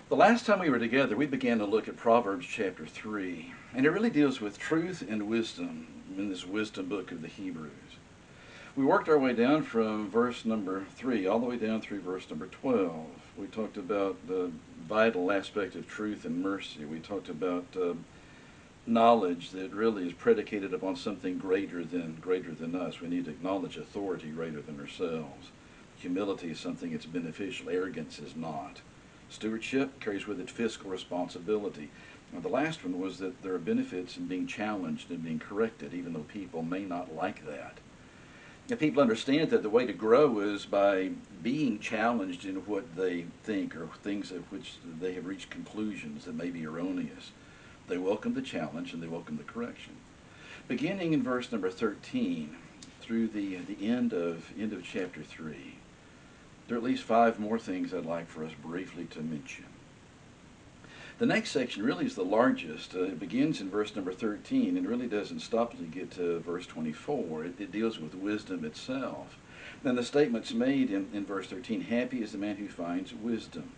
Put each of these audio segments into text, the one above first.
The last time we were together, we began to look at Proverbs chapter 3, and it really deals with truth and wisdom in this wisdom book of the Hebrews. We worked our way down from verse number 3 all the way down through verse number 12. We talked about the vital aspect of truth and mercy. We talked about knowledge that really is predicated upon something greater than us. We need to acknowledge authority greater than ourselves. Humility is something that's beneficial. Arrogance is not. Stewardship carries with it fiscal responsibility. Now, the last one was that there are benefits in being challenged and being corrected, even though people may not like that. If people understand that the way to grow is by being challenged in what they think or things at which they have reached conclusions that may be erroneous, they welcome the challenge and they welcome the correction. Beginning in verse number 13 through the end of chapter 3, there are at least 5 more things I'd like for us briefly to mention. The next section really is the largest. It begins in verse number 13 and really doesn't stop until you get to verse 24. It deals with wisdom itself. Then the statement's made in verse 13, happy is the man who finds wisdom.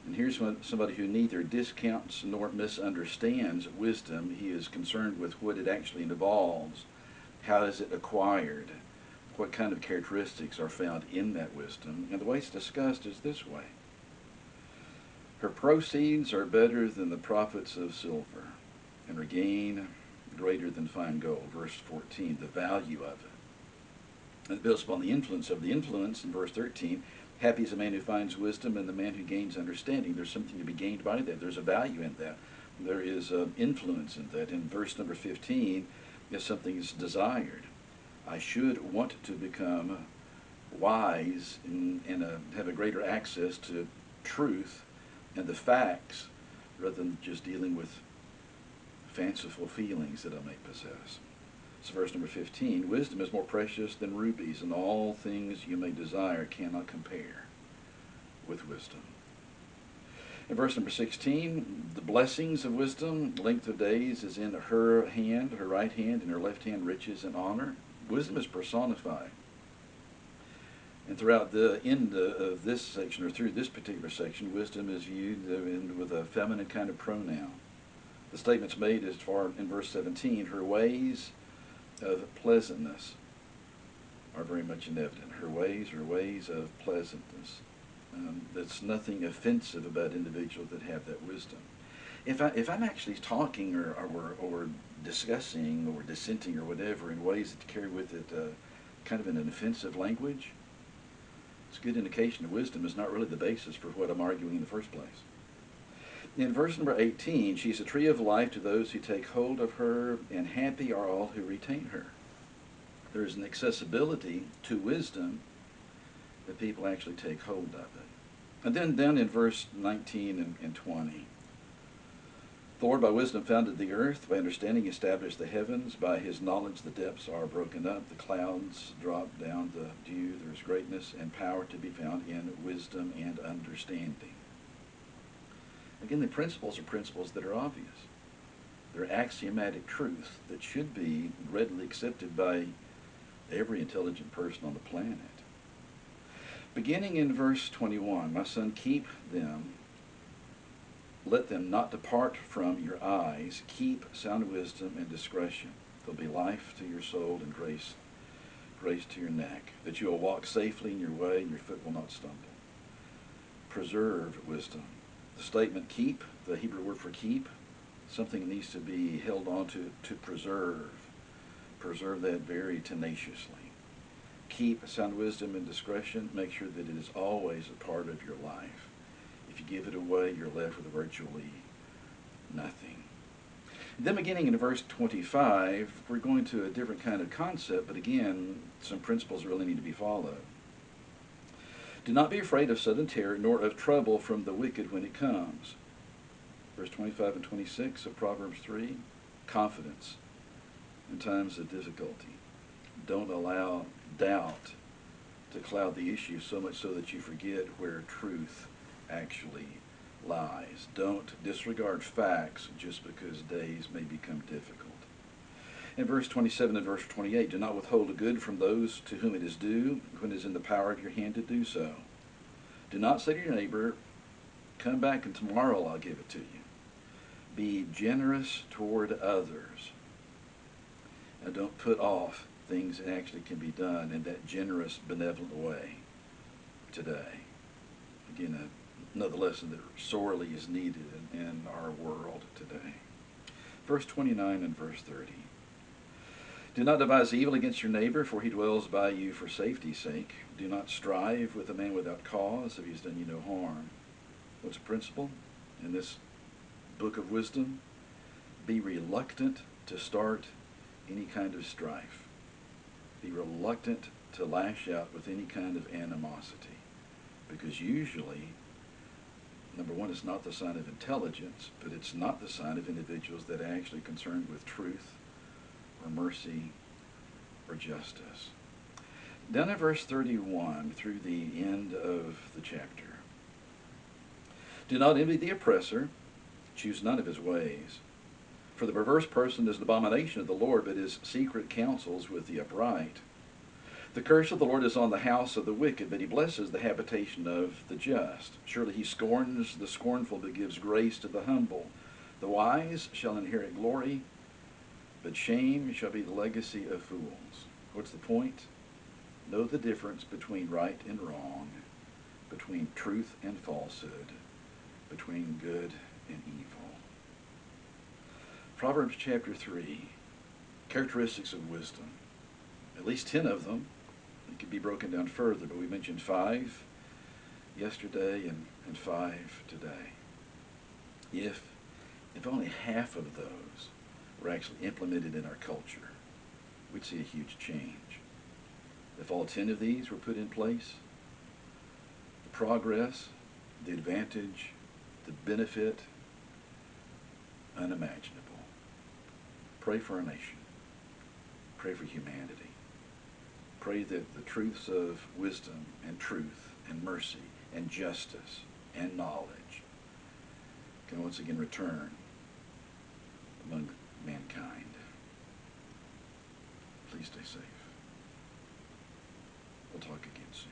And here's somebody who neither discounts nor misunderstands wisdom. He is concerned with what it actually involves. How is it acquired? What kind of characteristics are found in that wisdom? And the way it's discussed is this way. Her proceeds are better than the profits of silver, and her gain greater than fine gold. Verse 14, the value of it. And it builds upon the influence of the influence in verse 13. Happy is the man who finds wisdom and the man who gains understanding. There's something to be gained by that. There's a value in that. There is influence in that. In verse number 15, is something that's desired. I should want to become wise and have a greater access to truth and the facts rather than just dealing with fanciful feelings that I may possess. So verse number 15, wisdom is more precious than rubies, and all things you may desire cannot compare with wisdom. In verse number 16, the blessings of wisdom, length of days is in her hand, her right hand, and her left hand riches and honor. Wisdom is personified. And throughout the end of this section, or through this particular section, wisdom is viewed with a feminine kind of pronoun. The statement's made as far in verse 17, her ways of pleasantness are very much in evidence. Her ways are ways of pleasantness. That's nothing offensive about individuals that have that wisdom. If I'm actually talking or discussing or dissenting or whatever in ways that carry with it kind of an offensive language, it's a good indication that wisdom is not really the basis for what I'm arguing in the first place. In verse number 18, she's a tree of life to those who take hold of her, and happy are all who retain her. There is an accessibility to wisdom that people actually take hold of it. And then down in verse 19 and 20, the Lord by wisdom founded the earth, by understanding established the heavens, by his knowledge the depths are broken up, the clouds drop down, the dew, there is greatness and power to be found in wisdom and understanding. Again, the principles are principles that are obvious. They're axiomatic truth that should be readily accepted by every intelligent person on the planet. Beginning in verse 21, my son, keep them, let them not depart from your eyes. Keep sound wisdom and discretion. There'll be life to your soul and grace to your neck, that you will walk safely in your way and your foot will not stumble. Preserve wisdom. The statement keep, the Hebrew word for keep, something that needs to be held on to preserve. Preserve that very tenaciously. Keep sound wisdom and discretion. Make sure that it is always a part of your life. If you give it away, you're left with virtually nothing. Then beginning in verse 25, we're going to a different kind of concept, but again, some principles really need to be followed. Do not be afraid of sudden terror, nor of trouble from the wicked when it comes. Verse 25 and 26 of Proverbs 3, confidence in times of difficulty. Don't allow doubt to cloud the issue so much so that you forget where truth actually lies. Don't disregard facts just because days may become difficult. In verse 27 and verse 28, do not withhold a good from those to whom it is due when it is in the power of your hand to do so. Do not say to your neighbor, Come back and tomorrow I'll give it to you. Be generous toward others. And don't put off things that actually can be done in that generous, benevolent way today. Again, another lesson that sorely is needed in our world today. Verse 29 and verse 30. Do not devise evil against your neighbor, for he dwells by you for safety's sake. Do not strive with a man without cause, if he has done you no harm. What's the principle in this book of wisdom? Be reluctant to start any kind of strife. Be reluctant to lash out with any kind of animosity. Because usually, number one, it's not the sign of intelligence, but it's not the sign of individuals that are actually concerned with truth or mercy or justice. Down at verse 31 through the end of the chapter. Do not envy the oppressor, choose none of his ways. For the perverse person is an abomination of the Lord, but his secret counsels with the upright. The curse of the Lord is on the house of the wicked, but he blesses the habitation of the just. Surely he scorns the scornful, but gives grace to the humble. The wise shall inherit glory, but shame shall be the legacy of fools. What's the point? Know the difference between right and wrong, between truth and falsehood, between good and evil. Proverbs chapter 3, characteristics of wisdom. At least 10 of them. It could be broken down further, but we mentioned 5 yesterday and 5 today. If only half of those were actually implemented in our culture, we'd see a huge change. If all 10 of these were put in place, the progress, the advantage, the benefit, unimaginable. Pray for our nation. Pray for humanity. Pray that the truths of wisdom and truth and mercy and justice and knowledge can once again return among mankind. Please stay safe. We'll talk again soon.